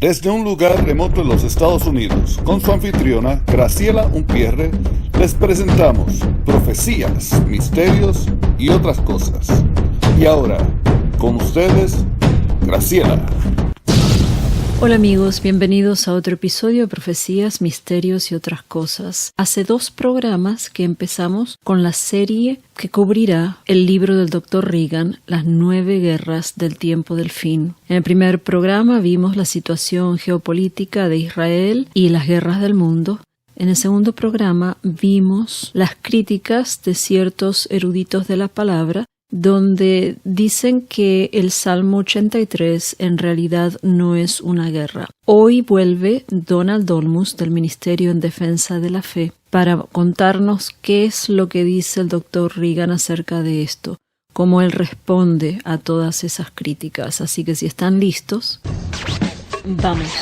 Desde un lugar remoto en los Estados Unidos, con su anfitriona Graciela Unpierre, les presentamos Profecías, Misterios y otras cosas. Y ahora, con ustedes, Graciela. Hola amigos, bienvenidos a otro episodio de Profecías, Misterios y otras cosas. Hace 2 programas que empezamos con la serie que cubrirá el libro del Dr. Reagan, Las 9 guerras del tiempo del fin. En el primer programa vimos la situación geopolítica de Israel y las guerras del mundo. En el segundo programa vimos las críticas de ciertos eruditos de la palabra, donde dicen que el Salmo 83 en realidad no es una guerra. Hoy vuelve Donald Olmos del Ministerio en Defensa de la Fe para contarnos qué es lo que dice el Dr. Reagan acerca de esto, cómo él responde a todas esas críticas. Así que si están listos, vamos.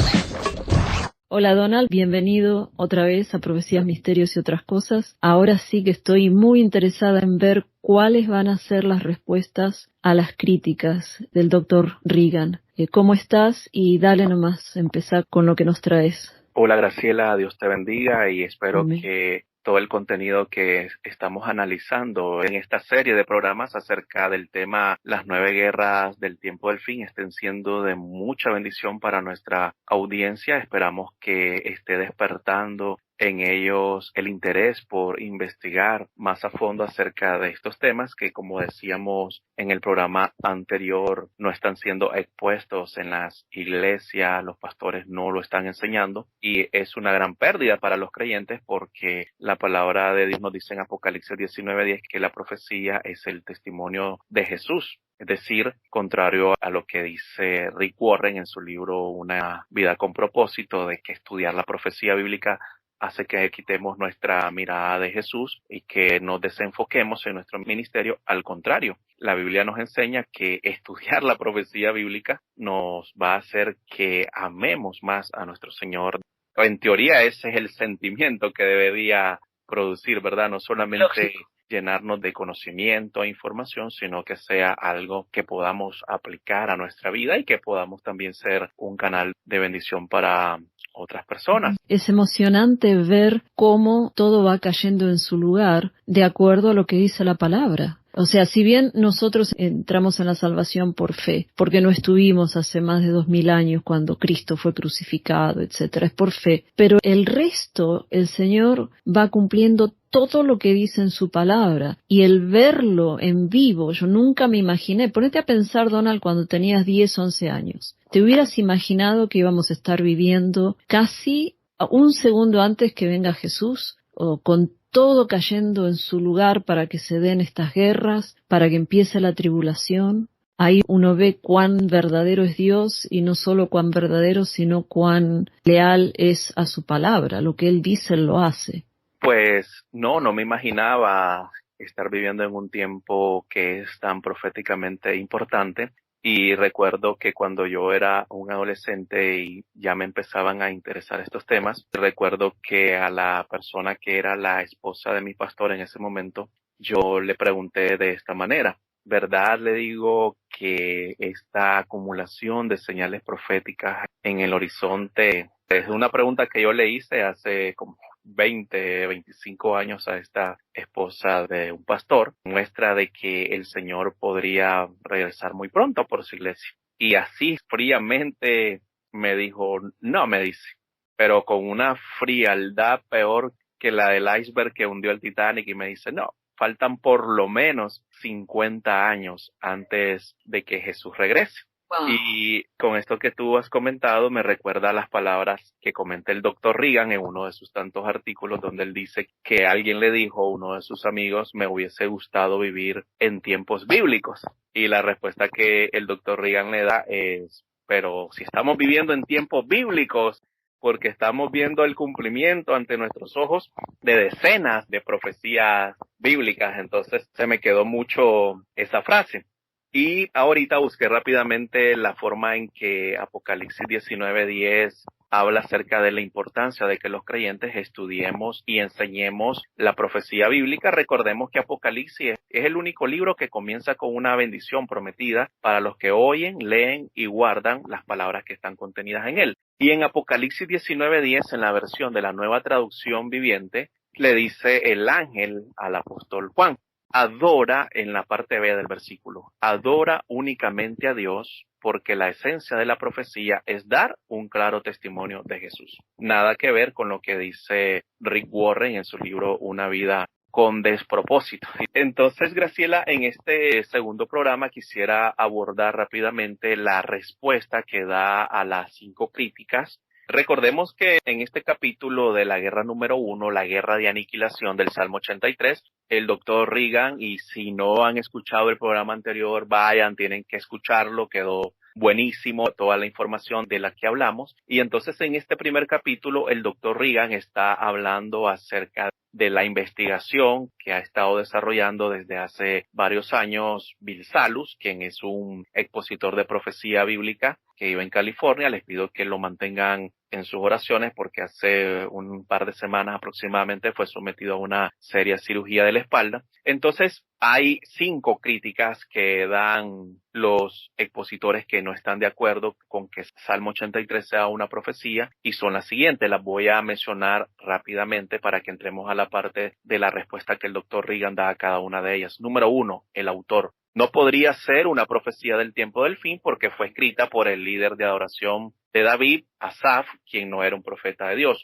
Hola Donald, bienvenido otra vez a Profecías, Misterios y otras cosas. Ahora sí que estoy muy interesada en ver cuáles van a ser las respuestas a las críticas del Dr. Reagan. ¿Cómo estás? Y dale nomás, empezar con lo que nos traes. Hola Graciela, Dios te bendiga y espero Amén. que todo el contenido que estamos analizando en esta serie de programas acerca del tema Las 9 guerras del tiempo del fin estén siendo de mucha bendición para nuestra audiencia. Esperamos que esté despertando en ellos el interés por investigar más a fondo acerca de estos temas que, como decíamos en el programa anterior, no están siendo expuestos en las iglesias, los pastores no lo están enseñando y es una gran pérdida para los creyentes porque la palabra de Dios nos dice en Apocalipsis 19:10 que la profecía es el testimonio de Jesús. Es decir, contrario a lo que dice Rick Warren en su libro Una vida con propósito, de que estudiar la profecía bíblica hace que quitemos nuestra mirada de Jesús y que nos desenfoquemos en nuestro ministerio. Al contrario, la Biblia nos enseña que estudiar la profecía bíblica nos va a hacer que amemos más a nuestro Señor. En teoría ese es el sentimiento que debería producir, ¿verdad? No solamente llenarnos de conocimiento e información, sino que sea algo que podamos aplicar a nuestra vida y que podamos también ser un canal de bendición para otras personas. Es emocionante ver cómo todo va cayendo en su lugar de acuerdo a lo que dice la palabra. O sea, si bien nosotros entramos en la salvación por fe, porque no estuvimos hace más de 2000 años cuando Cristo fue crucificado, etcétera, es por fe, pero el resto, el Señor va cumpliendo todo lo que dice en su palabra, y el verlo en vivo, yo nunca me imaginé. Ponete a pensar, Donald, cuando tenías 10, 11 años. ¿Te hubieras imaginado que íbamos a estar viviendo casi a un segundo antes que venga Jesús, o con todo cayendo en su lugar para que se den estas guerras, para que empiece la tribulación? Ahí uno ve cuán verdadero es Dios, y no solo cuán verdadero, sino cuán leal es a su palabra. Lo que Él dice, Él lo hace. Pues no me imaginaba estar viviendo en un tiempo que es tan proféticamente importante. Y recuerdo que cuando yo era un adolescente y ya me empezaban a interesar estos temas, recuerdo que a la persona que era la esposa de mi pastor en ese momento, yo le pregunté de esta manera: ¿verdad? Le digo que esta acumulación de señales proféticas en el horizonte es una pregunta que yo le hice hace como 25 años a esta esposa de un pastor, muestra de que el Señor podría regresar muy pronto por su iglesia. Y así fríamente me dijo, no, me dice, pero con una frialdad peor que la del iceberg que hundió el Titanic, y me dice, no, faltan por lo menos 50 años antes de que Jesús regrese. Wow. Y con esto que tú has comentado me recuerda a las palabras que comenta el Dr. Reagan en uno de sus tantos artículos, donde él dice que alguien le dijo a uno de sus amigos: me hubiese gustado vivir en tiempos bíblicos. Y la respuesta que el Dr. Reagan le da es: pero si estamos viviendo en tiempos bíblicos, porque estamos viendo el cumplimiento ante nuestros ojos de decenas de profecías bíblicas. Entonces se me quedó mucho esa frase. Y ahorita busqué rápidamente la forma en que Apocalipsis 19:10 habla acerca de la importancia de que los creyentes estudiemos y enseñemos la profecía bíblica. Recordemos que Apocalipsis es el único libro que comienza con una bendición prometida para los que oyen, leen y guardan las palabras que están contenidas en él. Y en Apocalipsis 19:10, en la versión de la Nueva Traducción Viviente, le dice el ángel al apóstol Juan: adora, en la parte B del versículo, adora únicamente a Dios, porque la esencia de la profecía es dar un claro testimonio de Jesús. Nada que ver con lo que dice Rick Warren en su libro Una vida con despropósito. Entonces, Graciela, en este segundo programa quisiera abordar rápidamente la respuesta que da a las 5 críticas. Recordemos que en este capítulo de la guerra número 1, la guerra de aniquilación del Salmo 83, el doctor Reagan, y si no han escuchado el programa anterior, vayan, tienen que escucharlo, quedó buenísimo toda la información de la que hablamos. Y entonces en este primer capítulo el doctor Reagan está hablando acerca de la investigación que ha estado desarrollando desde hace varios años Bill Salus, quien es un expositor de profecía bíblica que vive en California. Les pido que lo mantengan en sus oraciones porque hace un par de semanas aproximadamente fue sometido a una seria cirugía de la espalda. Entonces hay 5 críticas que dan los expositores que no están de acuerdo con que Salmo 83 sea una profecía, y son las siguientes. Las voy a mencionar rápidamente para que entremos a la parte de la respuesta que el doctor Reagan da a cada una de ellas. Número 1, el autor. No podría ser una profecía del tiempo del fin porque fue escrita por el líder de adoración de David, Asaf, quien no era un profeta de Dios.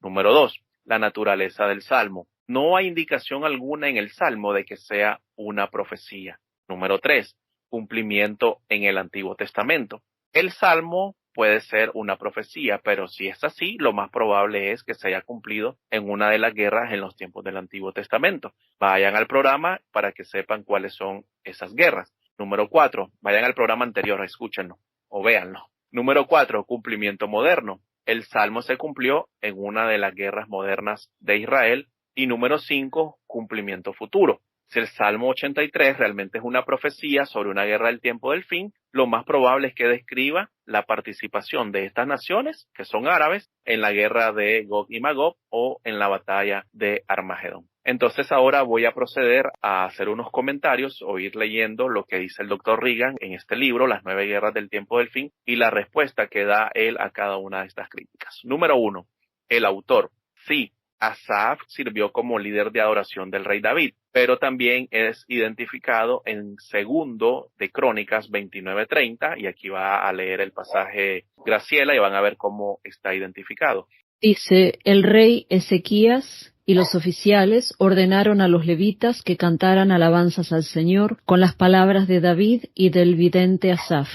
Número 2, la naturaleza del Salmo. No hay indicación alguna en el Salmo de que sea una profecía. Número 3, cumplimiento en el Antiguo Testamento. El Salmo puede ser una profecía, pero si es así, lo más probable es que se haya cumplido en una de las guerras en los tiempos del Antiguo Testamento. Vayan al programa para que sepan cuáles son esas guerras. Número 4, vayan al programa anterior, escúchenlo o véanlo. Número 4, cumplimiento moderno. El Salmo se cumplió en una de las guerras modernas de Israel. Y número 5, cumplimiento futuro. Si el Salmo 83 realmente es una profecía sobre una guerra del tiempo del fin, lo más probable es que describa la participación de estas naciones, que son árabes, en la guerra de Gog y Magog o en la batalla de Armagedón. Entonces ahora voy a proceder a hacer unos comentarios o ir leyendo lo que dice el doctor Reagan en este libro, Las 9 guerras del tiempo del fin, y la respuesta que da él a cada una de estas críticas. Número 1, el autor. Sí, Asaf sirvió como líder de adoración del rey David, pero también es identificado en segundo de Crónicas 29:30, y aquí va a leer el pasaje Graciela y van a ver cómo está identificado. Dice: el rey Ezequías y los oficiales ordenaron a los levitas que cantaran alabanzas al Señor con las palabras de David y del vidente Asaf.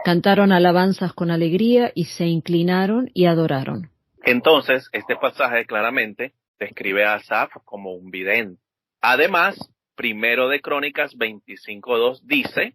Cantaron alabanzas con alegría y se inclinaron y adoraron. Entonces, este pasaje claramente describe a Asaf como un vidente. Además, primero de Crónicas 25:2 dice: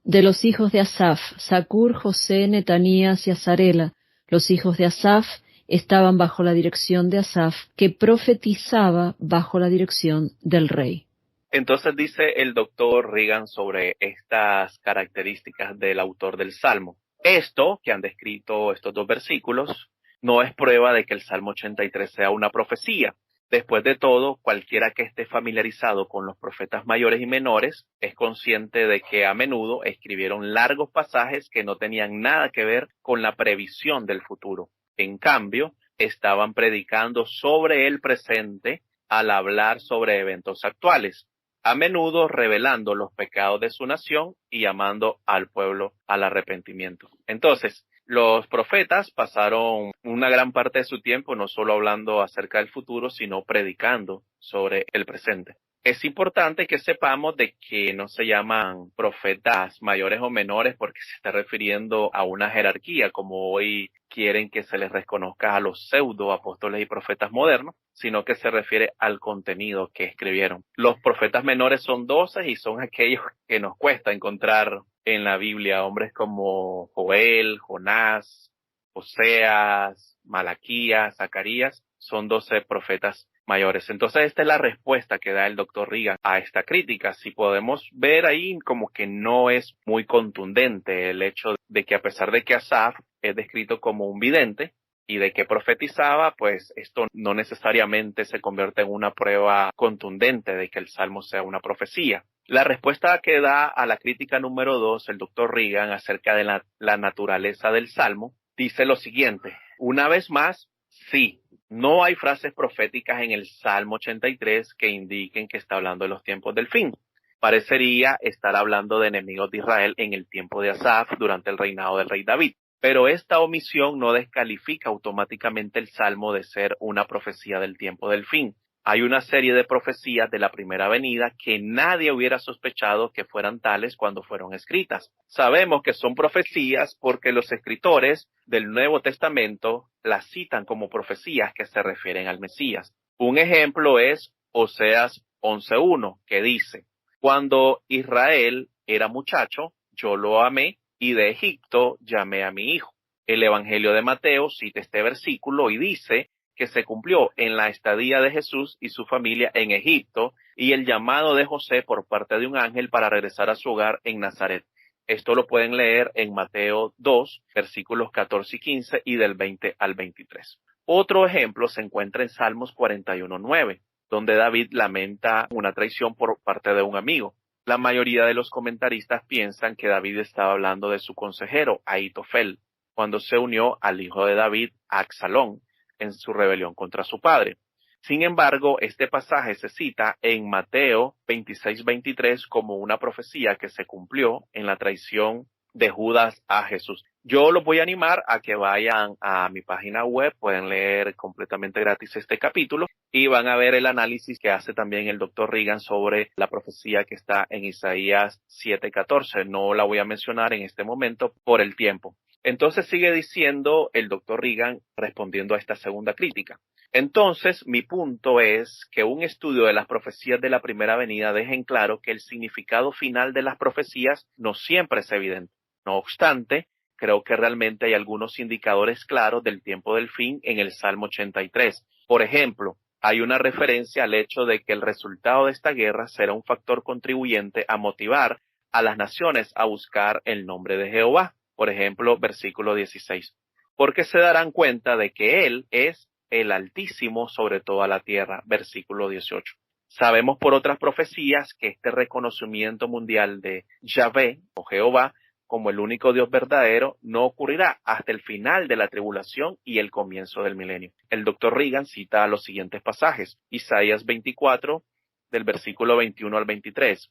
de los hijos de Asaf, Zacur, José, Netanías y Azarela. Los hijos de Asaf estaban bajo la dirección de Asaf, que profetizaba bajo la dirección del rey. Entonces dice el doctor Reagan sobre estas características del autor del Salmo. Esto que han descrito estos 2 versículos no es prueba de que el Salmo 83 sea una profecía. Después de todo, cualquiera que esté familiarizado con los profetas mayores y menores es consciente de que a menudo escribieron largos pasajes que no tenían nada que ver con la previsión del futuro. En cambio, estaban predicando sobre el presente al hablar sobre eventos actuales, a menudo revelando los pecados de su nación y llamando al pueblo al arrepentimiento. Entonces, los profetas pasaron una gran parte de su tiempo no solo hablando acerca del futuro, sino predicando sobre el presente. Es importante que sepamos de que no se llaman profetas mayores o menores porque se está refiriendo a una jerarquía, como hoy quieren que se les reconozca a los pseudo apóstoles y profetas modernos, sino que se refiere al contenido que escribieron. Los profetas menores son 12 y son aquellos que nos cuesta encontrar en la Biblia, hombres como Joel, Jonás, Oseas, Malaquías, Zacarías, son 12 profetas mayores. Entonces esta es la respuesta que da el doctor Reagan a esta crítica. Si podemos ver ahí como que no es muy contundente el hecho de que a pesar de que Asaf es descrito como un vidente y de que profetizaba, pues esto no necesariamente se convierte en una prueba contundente de que el Salmo sea una profecía. La respuesta que da a la crítica número 2 el doctor Reagan acerca de la naturaleza del Salmo dice lo siguiente: una vez más, sí, no hay frases proféticas en el Salmo 83 que indiquen que está hablando de los tiempos del fin. Parecería estar hablando de enemigos de Israel en el tiempo de Asaf durante el reinado del rey David. Pero esta omisión no descalifica automáticamente el Salmo de ser una profecía del tiempo del fin. Hay una serie de profecías de la primera venida que nadie hubiera sospechado que fueran tales cuando fueron escritas. Sabemos que son profecías porque los escritores del Nuevo Testamento las citan como profecías que se refieren al Mesías. Un ejemplo es Oseas 11:1, que dice: cuando Israel era muchacho, yo lo amé, y de Egipto llamé a mi hijo. El Evangelio de Mateo cita este versículo y dice que se cumplió en la estadía de Jesús y su familia en Egipto y el llamado de José por parte de un ángel para regresar a su hogar en Nazaret. Esto lo pueden leer en Mateo 2, versículos 14 y 15 y del 20 al 23. Otro ejemplo se encuentra en Salmos 41:9, donde David lamenta una traición por parte de un amigo. La mayoría de los comentaristas piensan que David estaba hablando de su consejero, Ahitofel, cuando se unió al hijo de David, Absalón, en su rebelión contra su padre. Sin embargo, este pasaje se cita en Mateo 26:23 como una profecía que se cumplió en la traición de Judas a Jesús. Yo los voy a animar a que vayan a mi página web, pueden leer completamente gratis este capítulo y van a ver el análisis que hace también el doctor Reagan sobre la profecía que está en Isaías 7:14. No la voy a mencionar en este momento por el tiempo. Entonces sigue diciendo el doctor Reagan respondiendo a esta segunda crítica. Entonces, mi punto es que un estudio de las profecías de la primera venida deja en claro que el significado final de las profecías no siempre es evidente. No obstante, creo que realmente hay algunos indicadores claros del tiempo del fin en el Salmo 83. Por ejemplo, hay una referencia al hecho de que el resultado de esta guerra será un factor contribuyente a motivar a las naciones a buscar el nombre de Jehová. Por ejemplo, versículo 16. Porque se darán cuenta de que Él es el Altísimo sobre toda la tierra. Versículo 18. Sabemos por otras profecías que este reconocimiento mundial de Yahvé o Jehová como el único Dios verdadero no ocurrirá hasta el final de la tribulación y el comienzo del milenio. El doctor Reagan cita los siguientes pasajes: Isaías 24, del versículo 21 al 23,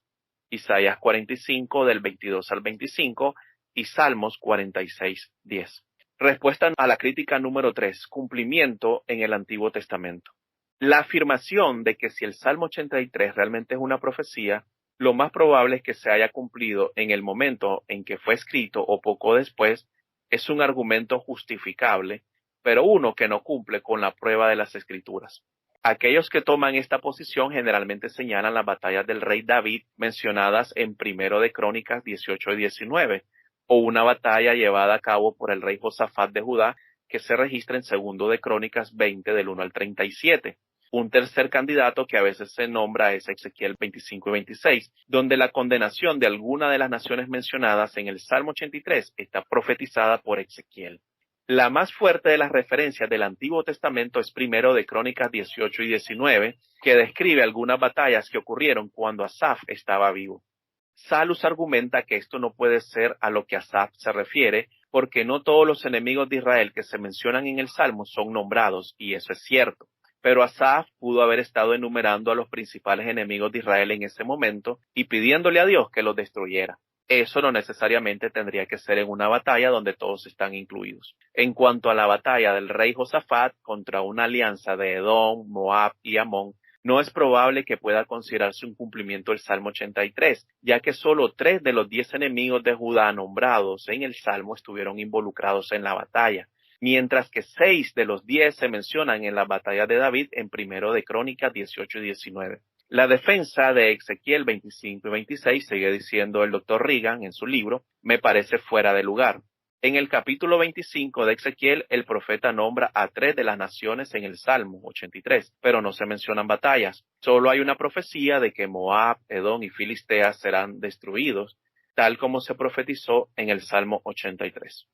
Isaías 45, del 22 al 25, y Salmos 46:10. Respuesta a la crítica número 3, cumplimiento en el Antiguo Testamento. La afirmación de que si el Salmo 83 realmente es una profecía, lo más probable es que se haya cumplido en el momento en que fue escrito o poco después, es un argumento justificable, pero uno que no cumple con la prueba de las Escrituras. Aquellos que toman esta posición generalmente señalan las batallas del rey David mencionadas en Primero de Crónicas 18 y 19, o una batalla llevada a cabo por el rey Josafat de Judá que se registra en Segundo de Crónicas 20 del 1 al 37. Un tercer candidato que a veces se nombra es Ezequiel 25 y 26, donde la condenación de alguna de las naciones mencionadas en el Salmo 83 está profetizada por Ezequiel. La más fuerte de las referencias del Antiguo Testamento es Primero de Crónicas 18 y 19, que describe algunas batallas que ocurrieron cuando Asaf estaba vivo. Salus argumenta que esto no puede ser a lo que Asaf se refiere, porque no todos los enemigos de Israel que se mencionan en el Salmo son nombrados, y eso es cierto. Pero Asaf pudo haber estado enumerando a los principales enemigos de Israel en ese momento y pidiéndole a Dios que los destruyera. Eso no necesariamente tendría que ser en una batalla donde todos están incluidos. En cuanto a la batalla del rey Josafat contra una alianza de Edom, Moab y Amón, no es probable que pueda considerarse un cumplimiento del Salmo 83, ya que solo 3 de los 10 enemigos de Judá nombrados en el Salmo estuvieron involucrados en la batalla, mientras que 6 de los 10 se mencionan en la batalla de David en Primero de Crónicas 18 y 19. La defensa de Ezequiel 25 y 26, sigue diciendo el doctor Reagan en su libro, me parece fuera de lugar. En el capítulo 25 de Ezequiel, el profeta nombra a 3 de las naciones en el Salmo 83, pero no se mencionan batallas. Solo hay una profecía de que Moab, Edom y Filistea serán destruidos, tal como se profetizó en el Salmo 83.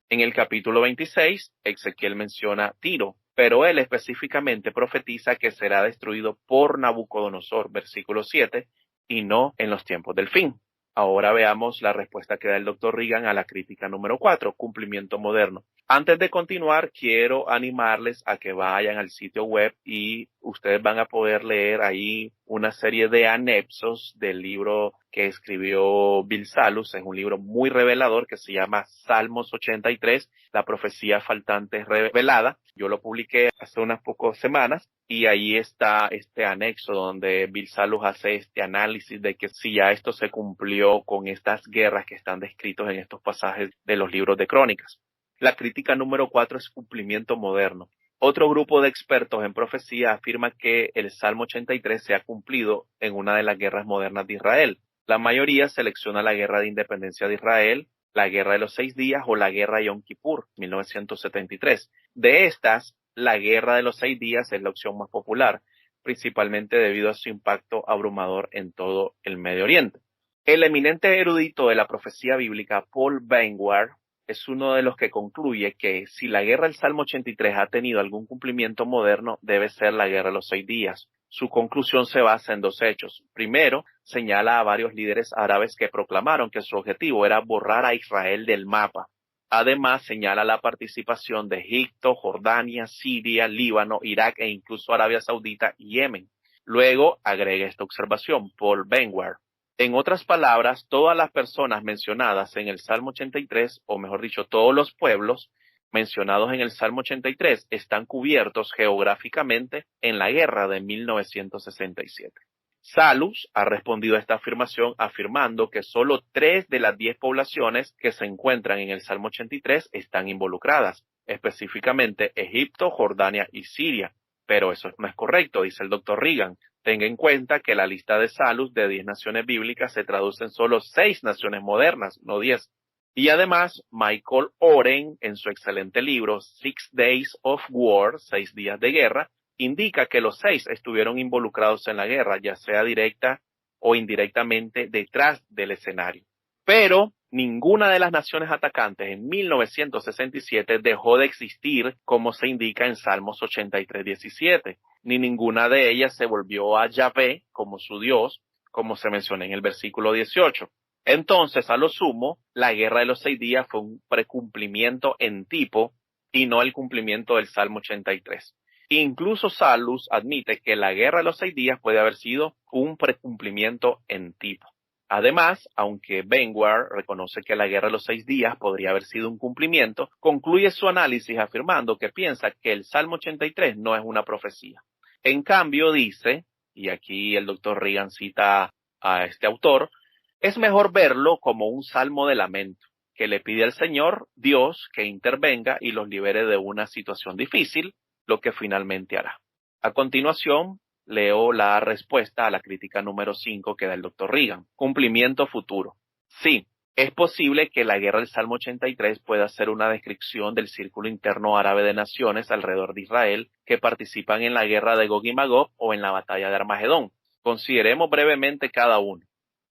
En el capítulo 26, Ezequiel menciona Tiro, pero él específicamente profetiza que será destruido por Nabucodonosor, versículo 7, y no en los tiempos del fin. Ahora veamos la respuesta que da el Dr. Reagan a la crítica número 4, cumplimiento moderno. Antes de continuar, quiero animarles a que vayan al sitio web y ustedes van a poder leer ahí una serie de anexos del libro que escribió Bill Salus. Es un libro muy revelador que se llama Salmos 83, la profecía faltante revelada. Yo lo publiqué hace unas pocas semanas y ahí está este anexo donde Bill Salus hace este análisis de que si ya esto se cumplió con estas guerras que están descritos en estos pasajes de los libros de Crónicas. La crítica número 4 es cumplimiento moderno. Otro grupo de expertos en profecía afirma que el Salmo 83 se ha cumplido en una de las guerras modernas de Israel. La mayoría selecciona la guerra de independencia de Israel, la guerra de los 6 días o la guerra de Yom Kippur, 1973. De estas, la guerra de los 6 días es la opción más popular, principalmente debido a su impacto abrumador en todo el Medio Oriente. El eminente erudito de la profecía bíblica, Paul Vanguard, es uno de los que concluye que si la guerra del Salmo 83 ha tenido algún cumplimiento moderno, debe ser la guerra de los 6 días. Su conclusión se basa en 2 hechos. Primero, señala a varios líderes árabes que proclamaron que su objetivo era borrar a Israel del mapa. Además, señala la participación de Egipto, Jordania, Siria, Líbano, Irak e incluso Arabia Saudita y Yemen. Luego, agrega esta observación, Paul Vanguard. En otras palabras, todas las personas mencionadas en el Salmo 83, o mejor dicho, todos los pueblos mencionados en el Salmo 83 están cubiertos geográficamente en la guerra de 1967. Salus ha respondido a esta afirmación afirmando que solo 3 de las 10 poblaciones que se encuentran en el Salmo 83 están involucradas, específicamente Egipto, Jordania y Siria. Pero eso no es correcto, dice el Dr. Reagan. Tenga en cuenta que la lista de Salus de 10 naciones bíblicas se traduce en solo 6 naciones modernas, no 10. Y además, Michael Oren, en su excelente libro 6 Days of War, 6 días de guerra, indica que los 6 estuvieron involucrados en la guerra, ya sea directa o indirectamente detrás del escenario. Pero ninguna de las naciones atacantes en 1967 dejó de existir, como se indica en Salmos 83:17, ni ninguna de ellas se volvió a Yahvé como su Dios, como se menciona en el versículo 18. Entonces, a lo sumo, la guerra de los 6 días fue un precumplimiento en tipo y no el cumplimiento del Salmo 83. Incluso Salus admite que la guerra de los 6 días puede haber sido un precumplimiento en tipo. Además, aunque Vanguard reconoce que la guerra de los 6 días podría haber sido un cumplimiento, concluye su análisis afirmando que piensa que el Salmo 83 no es una profecía. En cambio dice, y aquí el Dr. Reagan cita a este autor, es mejor verlo como un salmo de lamento, que le pide al Señor, Dios, que intervenga y los libere de una situación difícil, lo que finalmente hará. A continuación, leo la respuesta a la crítica número 5 que da el Dr. Reagan. Cumplimiento futuro. Sí, es posible que la guerra del Salmo 83 pueda ser una descripción del círculo interno árabe de naciones alrededor de Israel que participan en la guerra de Gog y Magog o en la batalla de Armagedón. Consideremos brevemente cada uno.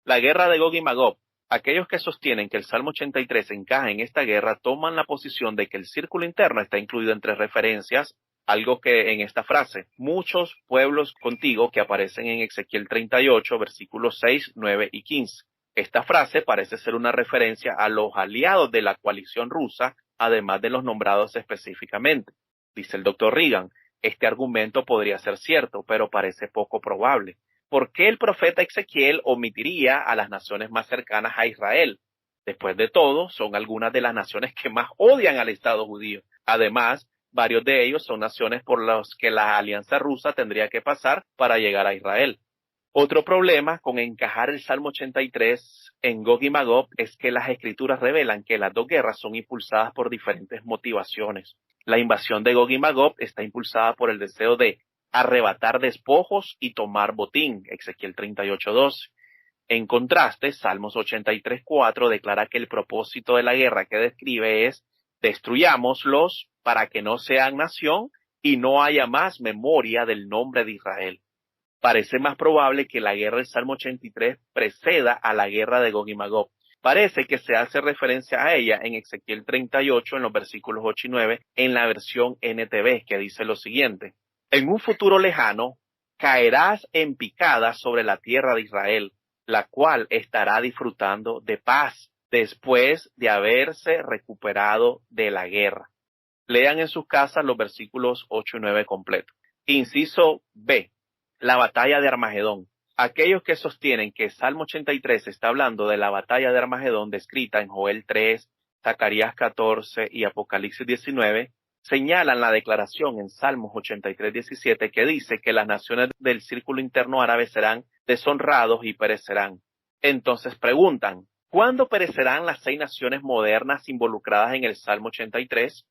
La guerra de Gog y Magog. Aquellos que sostienen que el Salmo 83 encaja en esta guerra toman la posición de que el círculo interno está incluido entre referencias, algo que en esta frase, muchos pueblos contigo, que aparecen en Ezequiel 38, versículos 6, 9 y 15. Esta frase parece ser una referencia a los aliados de la coalición rusa, además de los nombrados específicamente. Dice el Dr. Reagan, este argumento podría ser cierto, pero parece poco probable. ¿Por qué el profeta Ezequiel omitiría a las naciones más cercanas a Israel? Después de todo, son algunas de las naciones que más odian al Estado judío. Además, varios de ellos son naciones por las que la alianza rusa tendría que pasar para llegar a Israel. Otro problema con encajar el Salmo 83 en Gog y Magog es que las escrituras revelan que las dos guerras son impulsadas por diferentes motivaciones. La invasión de Gog y Magog está impulsada por el deseo de arrebatar despojos y tomar botín, Ezequiel 38:12. En contraste, Salmos 83:4 declara que el propósito de la guerra que describe es destruyámoslos para que no sean nación y no haya más memoria del nombre de Israel. Parece más probable que la guerra del Salmo 83 preceda a la guerra de Gog y Magog. Parece que se hace referencia a ella en Ezequiel 38, en los versículos 8 y 9, en la versión NTV, que dice lo siguiente: en un futuro lejano, caerás en picada sobre la tierra de Israel, la cual estará disfrutando de paz después de haberse recuperado de la guerra. Lean en sus casas los versículos 8 y 9 completos. Inciso B. La batalla de Armagedón. Aquellos que sostienen que Salmo 83 está hablando de la batalla de Armagedón descrita en Joel 3, Zacarías 14 y Apocalipsis 19, señalan la declaración en Salmos 83:17 que dice que las naciones del círculo interno árabe serán deshonrados y perecerán. Entonces preguntan, ¿cuándo perecerán las 6 naciones modernas involucradas en el Salmo 83?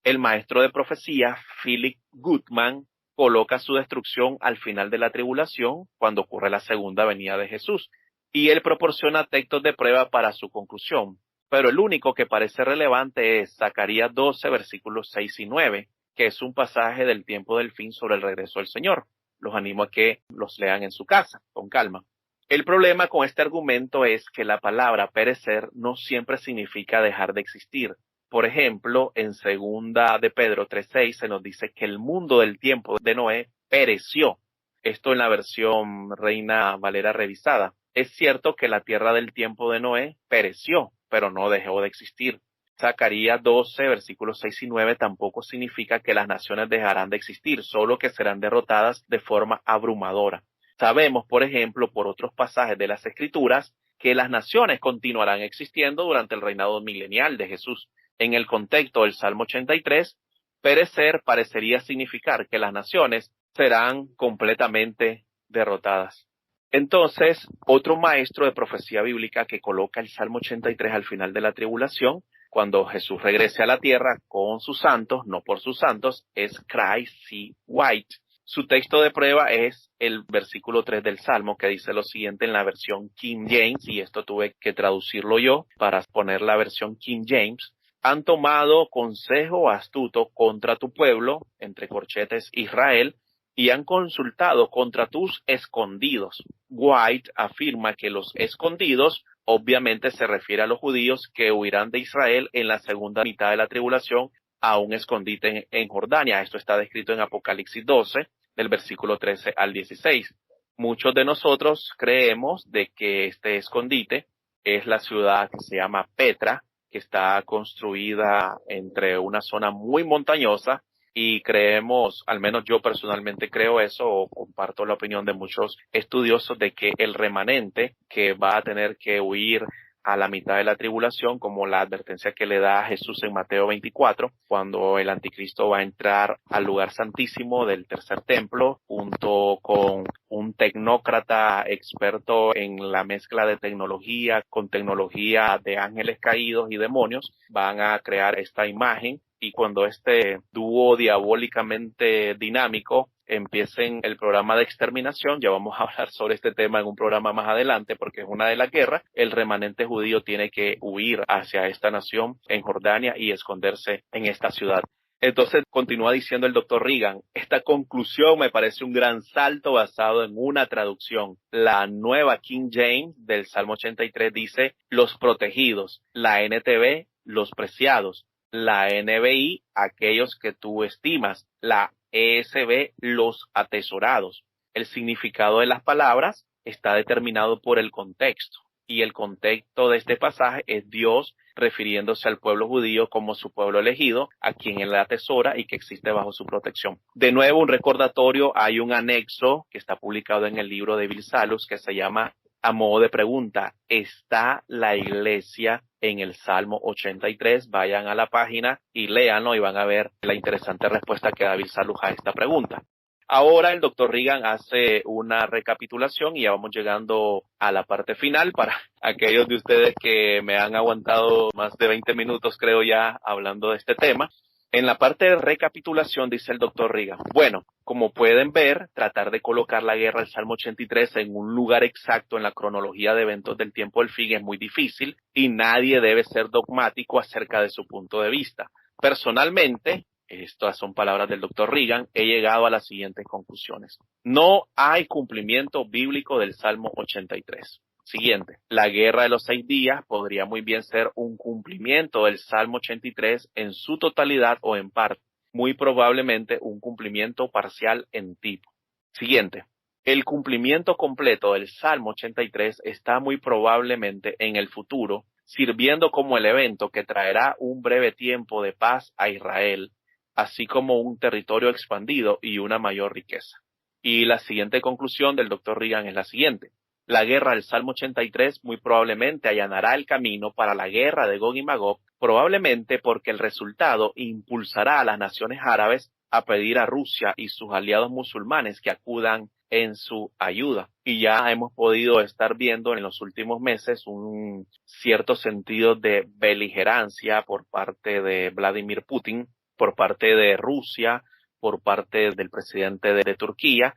El maestro de profecía, Philip Goodman, coloca su destrucción al final de la tribulación, cuando ocurre la segunda venida de Jesús, y él proporciona textos de prueba para su conclusión. Pero el único que parece relevante es Zacarías 12, versículos 6 y 9, que es un pasaje del tiempo del fin sobre el regreso del Señor. Los animo a que los lean en su casa, con calma. El problema con este argumento es que la palabra perecer no siempre significa dejar de existir. Por ejemplo, en 2 de Pedro 3:6 se nos dice que el mundo del tiempo de Noé pereció. Esto en la versión Reina Valera revisada. Es cierto que la tierra del tiempo de Noé pereció, pero no dejó de existir. Zacarías 12, versículos 6 y 9 tampoco significa que las naciones dejarán de existir, solo que serán derrotadas de forma abrumadora. Sabemos, por ejemplo, por otros pasajes de las Escrituras, que las naciones continuarán existiendo durante el reinado milenial de Jesús. En el contexto del Salmo 83, perecer parecería significar que las naciones serán completamente derrotadas. Entonces, otro maestro de profecía bíblica que coloca el Salmo 83 al final de la tribulación, cuando Jesús regrese a la tierra con sus santos, no por sus santos, es Craig C. White. Su texto de prueba es el versículo 3 del Salmo, que dice lo siguiente en la versión King James, y esto tuve que traducirlo yo para poner la versión King James. Han tomado consejo astuto contra tu pueblo, entre corchetes Israel, y han consultado contra tus escondidos. White afirma que los escondidos obviamente se refiere a los judíos que huirán de Israel en la segunda mitad de la tribulación a un escondite en Jordania. Esto está descrito en Apocalipsis 12, del versículo 13 al 16. Muchos de nosotros creemos de que este escondite es la ciudad que se llama Petra, que está construida entre una zona muy montañosa, y creemos, al menos yo personalmente creo eso, o comparto la opinión de muchos estudiosos, de que el remanente que va a tener que huir a la mitad de la tribulación, como la advertencia que le da a Jesús en Mateo 24, cuando el anticristo va a entrar al lugar santísimo del tercer templo, junto con un tecnócrata experto en la mezcla de tecnología con tecnología de ángeles caídos y demonios, van a crear esta imagen. Y cuando este dúo diabólicamente dinámico empiecen el programa de exterminación, ya vamos a hablar sobre este tema en un programa más adelante, porque es una de las guerras, el remanente judío tiene que huir hacia esta nación en Jordania y esconderse en esta ciudad. Entonces continúa diciendo el doctor Reagan, esta conclusión me parece un gran salto basado en una traducción. La nueva King James del Salmo 83 dice los protegidos, la NTV los preciados, la NBI aquellos que tú estimas, la ESV los atesorados. El significado de las palabras está determinado por el contexto, y el contexto de este pasaje es Dios refiriéndose al pueblo judío como su pueblo elegido, a quien él atesora y que existe bajo su protección. De nuevo, un recordatorio, hay un anexo que está publicado en el libro de Bill Salus que se llama, a modo de pregunta, ¿está la iglesia en el Salmo 83? Vayan a la página y léanlo y van a ver la interesante respuesta que da Bill Salus a esta pregunta. Ahora el doctor Reagan hace una recapitulación y ya vamos llegando a la parte final para aquellos de ustedes que me han aguantado más de 20 minutos, creo ya, hablando de este tema. En la parte de recapitulación dice el doctor Reagan, bueno, como pueden ver, tratar de colocar la guerra del Salmo 83 en un lugar exacto en la cronología de eventos del tiempo del fin es muy difícil y nadie debe ser dogmático acerca de su punto de vista. Personalmente, estas son palabras del doctor Reagan, he llegado a las siguientes conclusiones. No hay cumplimiento bíblico del Salmo 83. Siguiente, la guerra de los 6 días podría muy bien ser un cumplimiento del Salmo 83 en su totalidad o en parte, muy probablemente un cumplimiento parcial en tipo. Siguiente, el cumplimiento completo del Salmo 83 está muy probablemente en el futuro, sirviendo como el evento que traerá un breve tiempo de paz a Israel, así como un territorio expandido y una mayor riqueza. Y la siguiente conclusión del doctor Reagan es la siguiente. La guerra del Salmo 83 muy probablemente allanará el camino para la guerra de Gog y Magog, probablemente porque el resultado impulsará a las naciones árabes a pedir a Rusia y sus aliados musulmanes que acudan en su ayuda. Y ya hemos podido estar viendo en los últimos meses un cierto sentido de beligerancia por parte de Vladimir Putin, por parte de Rusia, por parte del presidente de Turquía,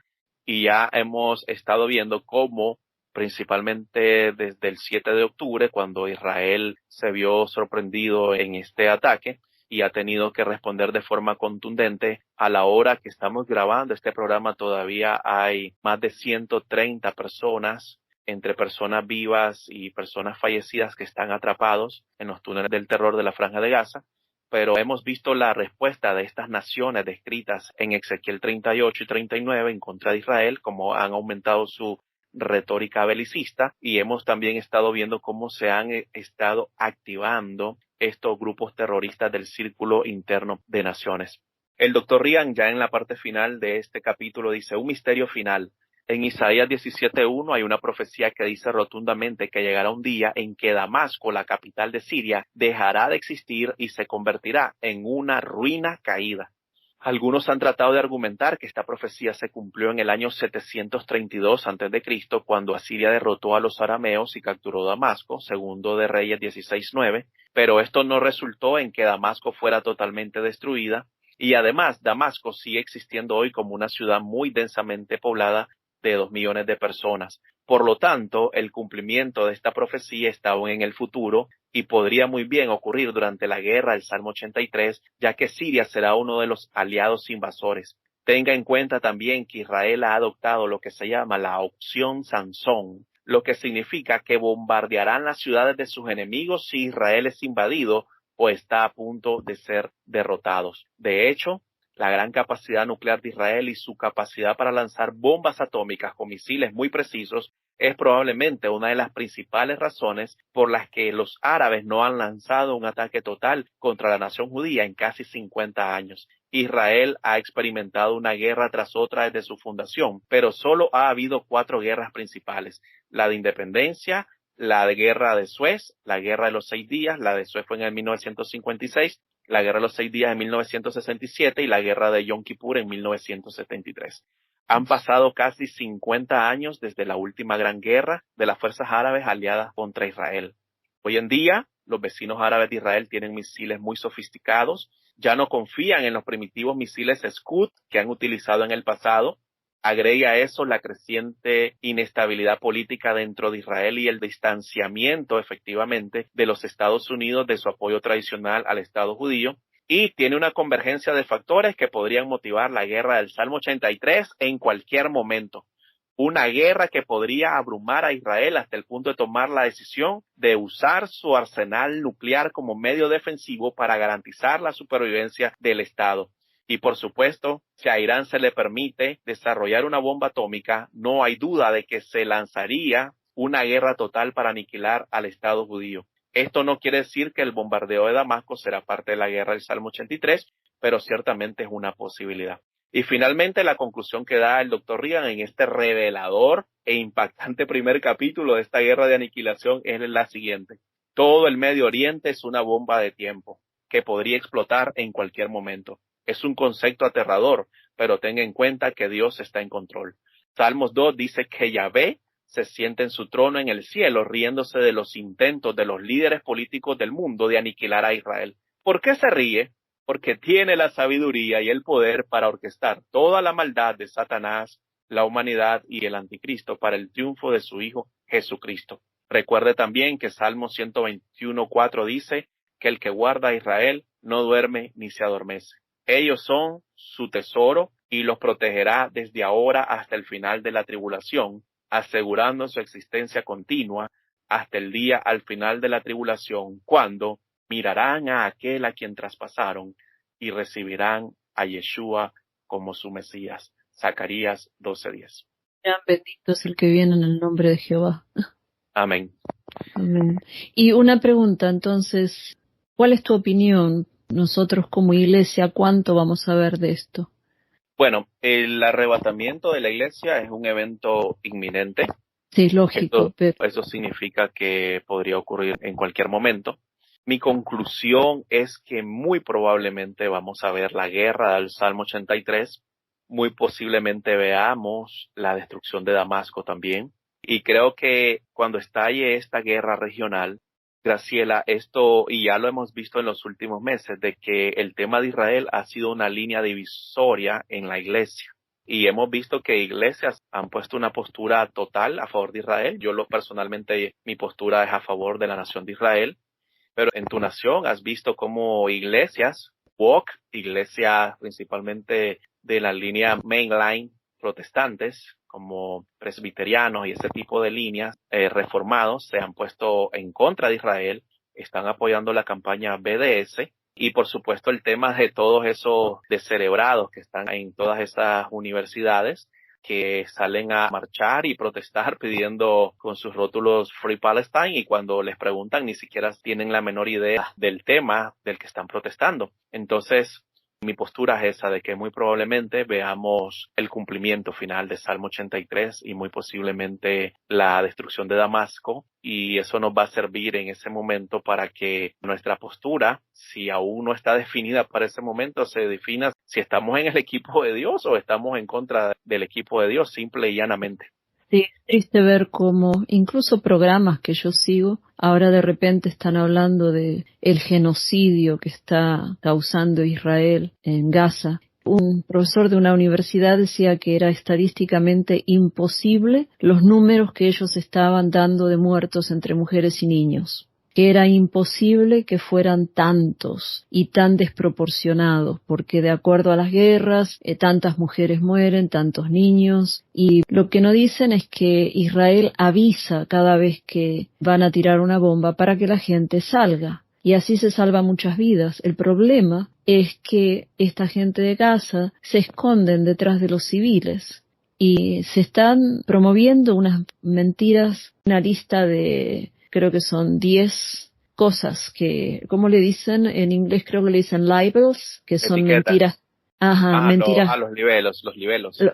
y ya hemos estado viendo cómo principalmente desde el 7 de octubre, cuando Israel se vio sorprendido en este ataque y ha tenido que responder de forma contundente. A la hora que estamos grabando este programa todavía hay más de 130 personas, entre personas vivas y personas fallecidas, que están atrapados en los túneles del terror de la Franja de Gaza. Pero hemos visto la respuesta de estas naciones descritas en Ezequiel 38 y 39 en contra de Israel, como han aumentado su retórica belicista, y hemos también estado viendo cómo se han estado activando estos grupos terroristas del Círculo Interno de Naciones. El doctor Reagan, ya en la parte final de este capítulo, dice un misterio final. En Isaías 17:1 hay una profecía que dice rotundamente que llegará un día en que Damasco, la capital de Siria, dejará de existir y se convertirá en una ruina caída. Algunos han tratado de argumentar que esta profecía se cumplió en el año 732 a.C., cuando Asiria derrotó a los arameos y capturó Damasco, segundo de Reyes 16:9, pero esto no resultó en que Damasco fuera totalmente destruida, y además Damasco sigue existiendo hoy como una ciudad muy densamente poblada de 2 millones de personas. Por lo tanto, el cumplimiento de esta profecía está aún en el futuro y podría muy bien ocurrir durante la guerra del Salmo 83, ya que Siria será uno de los aliados invasores. Tenga en cuenta también que Israel ha adoptado lo que se llama la opción Sansón, lo que significa que bombardearán las ciudades de sus enemigos si Israel es invadido o está a punto de ser derrotados. De hecho, la gran capacidad nuclear de Israel y su capacidad para lanzar bombas atómicas con misiles muy precisos es probablemente una de las principales razones por las que los árabes no han lanzado un ataque total contra la nación judía en casi 50 años. Israel ha experimentado una guerra tras otra desde su fundación, pero solo ha habido 4 guerras principales: la de independencia, la de guerra de Suez, la guerra de los 6 días, la de Suez fue en el 1956, la guerra de los 6 días en 1967 y la guerra de Yom Kippur en 1973. Han pasado casi 50 años desde la última gran guerra de las fuerzas árabes aliadas contra Israel. Hoy en día, los vecinos árabes de Israel tienen misiles muy sofisticados, ya no confían en los primitivos misiles Scud que han utilizado en el pasado. Agrega a eso la creciente inestabilidad política dentro de Israel y el distanciamiento, efectivamente, de los Estados Unidos de su apoyo tradicional al Estado judío. Y tiene una convergencia de factores que podrían motivar la guerra del Salmo 83 en cualquier momento. Una guerra que podría abrumar a Israel hasta el punto de tomar la decisión de usar su arsenal nuclear como medio defensivo para garantizar la supervivencia del Estado. Y por supuesto, si a Irán se le permite desarrollar una bomba atómica, no hay duda de que se lanzaría una guerra total para aniquilar al Estado judío. Esto no quiere decir que el bombardeo de Damasco será parte de la guerra del Salmo 83, pero ciertamente es una posibilidad. Y finalmente la conclusión que da el doctor Reagan en este revelador e impactante primer capítulo de esta guerra de aniquilación es la siguiente: todo el Medio Oriente es una bomba de tiempo que podría explotar en cualquier momento. Es un concepto aterrador, pero tenga en cuenta que Dios está en control. Salmos 2 dice que Yahvé se siente en su trono en el cielo, riéndose de los intentos de los líderes políticos del mundo de aniquilar a Israel. ¿Por qué se ríe? porque tiene la sabiduría y el poder para orquestar toda la maldad de Satanás, la humanidad y el anticristo para el triunfo de su Hijo Jesucristo. Recuerde también que Salmo 121:4 dice que el que guarda a Israel no duerme ni se adormece. Ellos son su tesoro y los protegerá desde ahora hasta el final de la tribulación, asegurando su existencia continua hasta el día al final de la tribulación, cuando mirarán a aquel a quien traspasaron y recibirán a Yeshua como su Mesías. Zacarías 12:10. Sean benditos el que viene en el nombre de Jehová. Amén. Amén. Y una pregunta, entonces, ¿cuál es tu opinión? Nosotros como iglesia, ¿cuánto vamos a ver de esto? Bueno, el arrebatamiento de la iglesia es un evento inminente. Sí, es lógico. Eso significa que podría ocurrir en cualquier momento. Mi conclusión es que muy probablemente vamos a ver la guerra del Salmo 83. Muy posiblemente veamos la destrucción de Damasco también. Y creo que cuando estalle esta guerra regional, Graciela, esto, y ya lo hemos visto en los últimos meses, de que el tema de Israel ha sido una línea divisoria en la iglesia. Y hemos visto que iglesias han puesto una postura total a favor de Israel. Personalmente, mi postura es a favor de la nación de Israel. Pero en tu nación has visto cómo iglesias, iglesias principalmente de la línea mainline protestantes, como presbiterianos y ese tipo de líneas, reformados, se han puesto en contra de Israel, están apoyando la campaña BDS. Y por supuesto el tema de todos esos descerebrados que están en todas esas universidades que salen a marchar y protestar pidiendo con sus rótulos Free Palestine, y cuando les preguntan ni siquiera tienen la menor idea del tema del que están protestando. Entonces, mi postura es esa, de que muy probablemente veamos el cumplimiento final de Salmo 83 y muy posiblemente la destrucción de Damasco, y eso nos va a servir en ese momento para que nuestra postura, si aún no está definida para ese momento, se defina si estamos en el equipo de Dios o estamos en contra del equipo de Dios, simple y llanamente. Sí, es triste ver cómo incluso programas que yo sigo ahora de repente están hablando de el genocidio que está causando Israel en Gaza. Un profesor de una universidad decía que era estadísticamente imposible los números que ellos estaban dando de muertos entre mujeres y niños, que era imposible que fueran tantos y tan desproporcionados, porque de acuerdo a las guerras, tantas mujeres mueren, tantos niños, y lo que no dicen es que Israel avisa cada vez que van a tirar una bomba para que la gente salga, y así se salvan muchas vidas. El problema es que esta gente de Gaza se esconden detrás de los civiles, y se están promoviendo unas mentiras, una lista de... creo que son 10 cosas que, ¿cómo le dicen? En inglés creo que le dicen libels, que son Etiquetas. mentiras. Mentiras. Los libelos.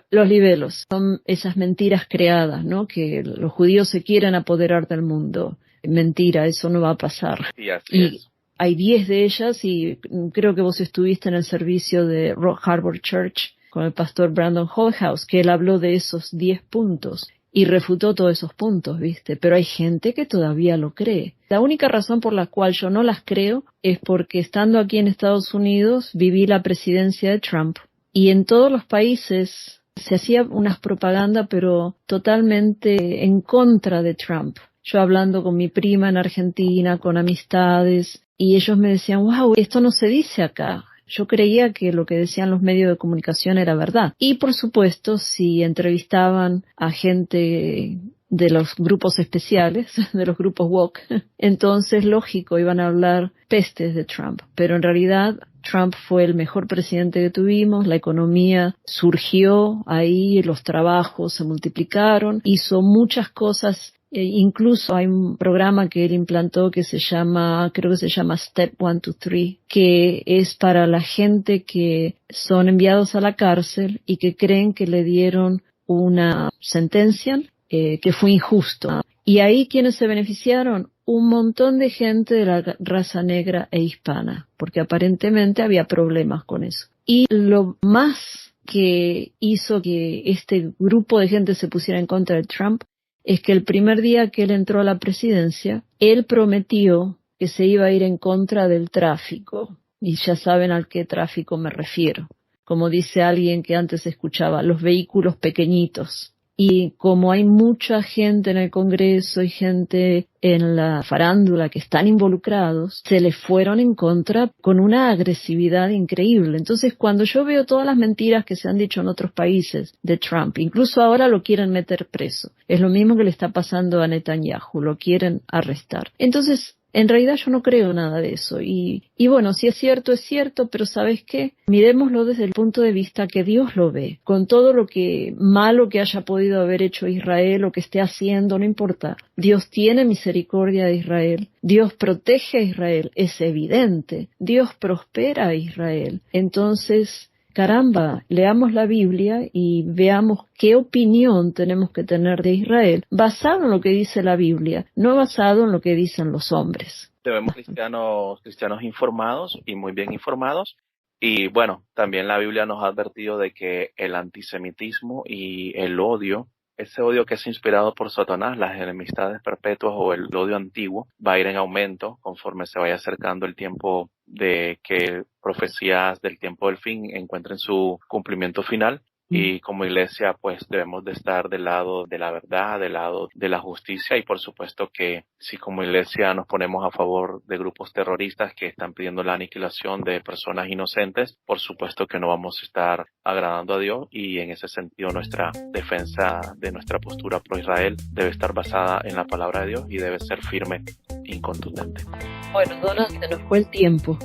Los libelos. Son esas mentiras creadas, ¿no? Que los judíos se quieren apoderar del mundo. Mentira, eso no va a pasar. Sí, así es. Hay 10 de ellas, y creo que vos estuviste en el servicio de Rock Harbor Church con el pastor Brandon Holthouse, que él habló de esos 10 puntos. Y refutó todos esos puntos, ¿viste? Pero hay gente que todavía lo cree. La única razón por la cual yo no las creo es porque estando aquí en Estados Unidos viví la presidencia de Trump. Y en todos los países se hacía unas propaganda, pero totalmente en contra de Trump. Yo hablando con mi prima en Argentina, con amistades, y ellos me decían, wow, esto no se dice acá. Yo creía que lo que decían los medios de comunicación era verdad. Y por supuesto, si entrevistaban a gente de los grupos especiales, de los grupos woke, entonces lógico iban a hablar pestes de Trump. Pero en realidad Trump fue el mejor presidente que tuvimos, la economía surgió ahí, los trabajos se multiplicaron, hizo muchas cosas. Incluso hay un programa que él implantó que creo que se llama Step 1, 2, 3, que es para la gente que son enviados a la cárcel y que creen que le dieron una sentencia que fue injusto. Y ahí, ¿quiénes se beneficiaron? Un montón de gente de la raza negra e hispana, porque aparentemente había problemas con eso. Y lo más que hizo que este grupo de gente se pusiera en contra de Trump es que el primer día que él entró a la presidencia, él prometió que se iba a ir en contra del tráfico y ya saben al qué tráfico me refiero. Como dice alguien que antes escuchaba, los vehículos pequeñitos. Y como hay mucha gente en el Congreso y gente en la farándula que están involucrados, se les fueron en contra con una agresividad increíble. Entonces, cuando yo veo todas las mentiras que se han dicho en otros países de Trump, incluso ahora lo quieren meter preso. Es lo mismo que le está pasando a Netanyahu, lo quieren arrestar. Entonces, en realidad yo no creo nada de eso. Y bueno, si es cierto, pero ¿sabes qué? Miremoslo desde el punto de vista que Dios lo ve. Con todo lo que malo que haya podido haber hecho Israel o que esté haciendo, no importa. Dios tiene misericordia de Israel. Dios protege a Israel, es evidente. Dios prospera a Israel. Entonces, caramba, leamos la Biblia y veamos qué opinión tenemos que tener de Israel, basado en lo que dice la Biblia, no basado en lo que dicen los hombres. Debemos cristianos informados y muy bien informados. Y bueno, también la Biblia nos ha advertido de que el antisemitismo y el odio, ese odio que es inspirado por Satanás, las enemistades perpetuas o el odio antiguo, va a ir en aumento conforme se vaya acercando el tiempo de que profecías del tiempo del fin encuentren su cumplimiento final. Y como iglesia, pues debemos de estar del lado de la verdad, del lado de la justicia, y por supuesto que si como iglesia nos ponemos a favor de grupos terroristas que están pidiendo la aniquilación de personas inocentes, por supuesto que no vamos a estar agradando a Dios, y en ese sentido nuestra defensa de nuestra postura pro Israel debe estar basada en la palabra de Dios y debe ser firme e incontundente. Bueno, Donald, se nos fue el tiempo.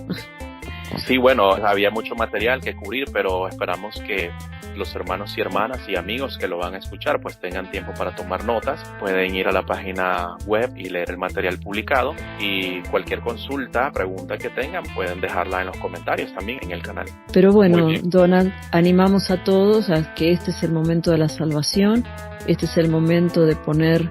Sí, bueno, había mucho material que cubrir, pero esperamos que los hermanos y hermanas y amigos que lo van a escuchar pues tengan tiempo para tomar notas. Pueden ir a la página web y leer el material publicado, y cualquier consulta, pregunta que tengan pueden dejarla en los comentarios también en el canal. Pero bueno, Donald, animamos a todos a que este es el momento de la salvación, este es el momento de poner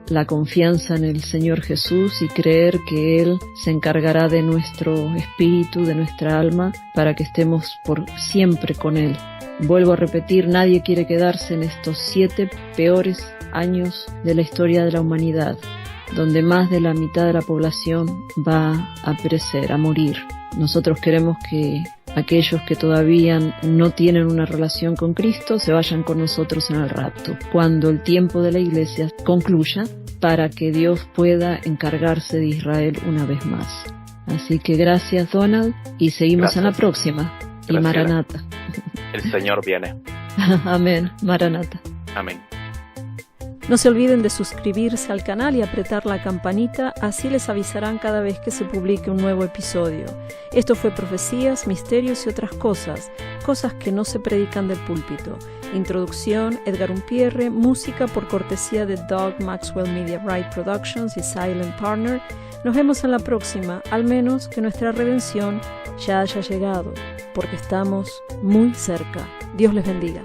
la confianza en el Señor Jesús y creer que Él se encargará de nuestro espíritu, de nuestra alma, para que estemos por siempre con Él. Vuelvo a repetir, nadie quiere quedarse en estos 7 peores años de la historia de la humanidad, donde más de la mitad de la población va a perecer, a morir. Nosotros queremos que aquellos que todavía no tienen una relación con Cristo se vayan con nosotros en el rapto, cuando el tiempo de la iglesia concluya, para que Dios pueda encargarse de Israel una vez más. Así que gracias, Donald, y seguimos en la próxima. Gracias. Y Maranata. El Señor viene. Amén, Maranata. Amén. No se olviden de suscribirse al canal y apretar la campanita, así les avisarán cada vez que se publique un nuevo episodio. Esto fue Profecías, Misterios y otras cosas que no se predican del púlpito. Introducción, Edgar Umpierre, música por cortesía de Doug Maxwell Media Right Productions y Silent Partner. Nos vemos en la próxima, al menos que nuestra redención ya haya llegado, porque estamos muy cerca. Dios les bendiga.